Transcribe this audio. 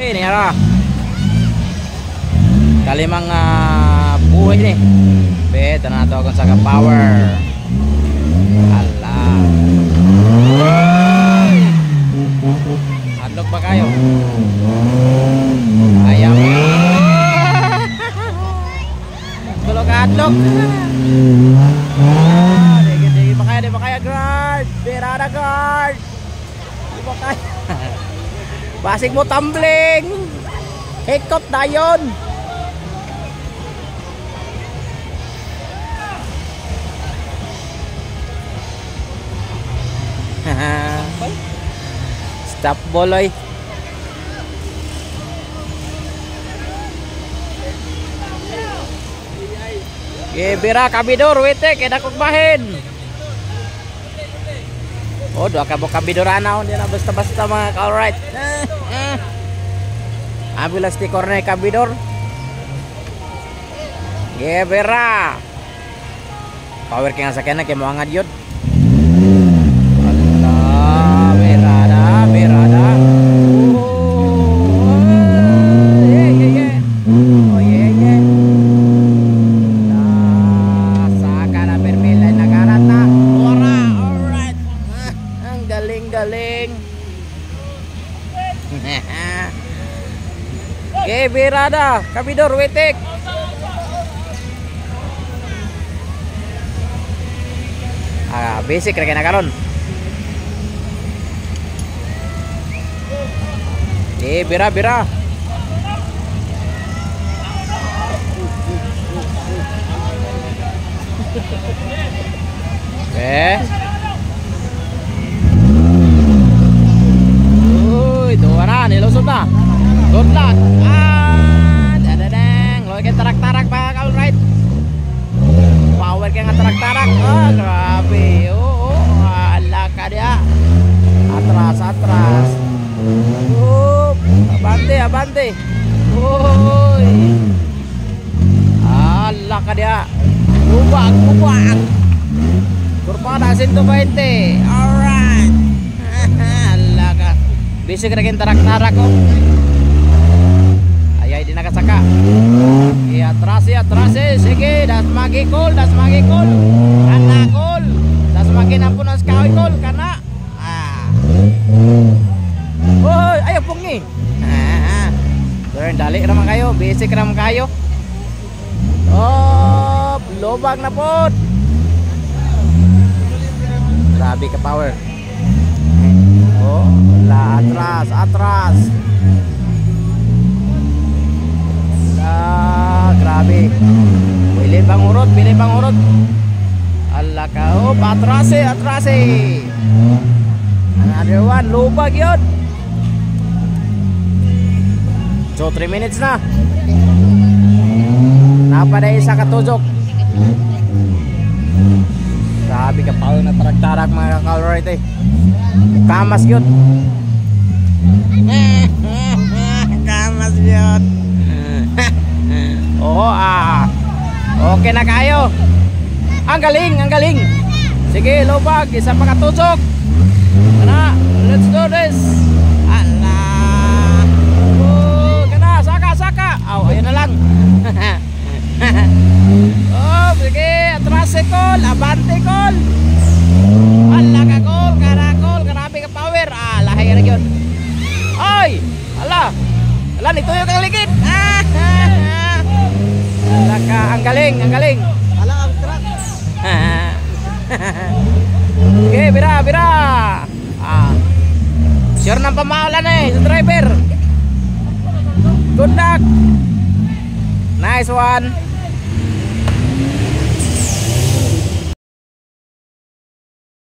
ini ara. Kalimang buhay ni. Bet na to akong saka power. Allah. Hadlok ba kayo? Ayaw. Tulog hadlok. Digi di ba kaya guard. Berada guard. Di ba kaya? Basig mo tumbling. Hikot na yun. Stop boloy. Bira kabidor wete kaya dakog bahin. Oh, doa ka kabidor anaw di na basta-basta mga alright. Ambil stiker na kabidor. Bira. Power kaya sa kanya kaya mo angad yun. Berada. Oh, yeah. Oh, yeah. Saka na permil ay nagarat na. Ora, alright. Ang galing. Berada, kabidor, wetik. Basic na kaya nakaroon. Bira. Uy, tuwa na, nilusot na. Good luck. Dadadang. Loy kay tarak-tarak pa, alright. Power kaya nga tarak-tarak. Grabe. Ala ka dia. Atras. Abante. Uy. Allah ka dia. Bubak. Kurpada 120. Alright. Allah ka. Bisig na tarak-tarak ko. Ayay di nakasaka. Atras. Sige, das magikol. Anakol. Das maginapon ang skawikol kana. Hoy, ayaw pungi. Dali naman kayo, basic naman kayo. Oh, lobag na po. Grabe ka power. Oh, atras. Grabe. Pilih bang urut. Allah ka, oh, atrase. Another one, lobag yun. So 3 minutes na. Napaday isa katujok. Grabe ka pao na tarak-tarak mga ka-alright eh. Kamas yun. Kamas yun. Okay na kayo. Ang galing. Sige, lobag, isa pa katujok. Let's do this. Saka. Ayun na lang. Sige, atrase kol, abante kol. Ala ka kol, karakol, grabe ka power. Lahi ka na yun. Ay, ala, nituyo kang ligid. Ala ka, ang galing. Ala ang truck. Sige, bira. Sure nang pamaulan sa driver. Good luck. Nice one.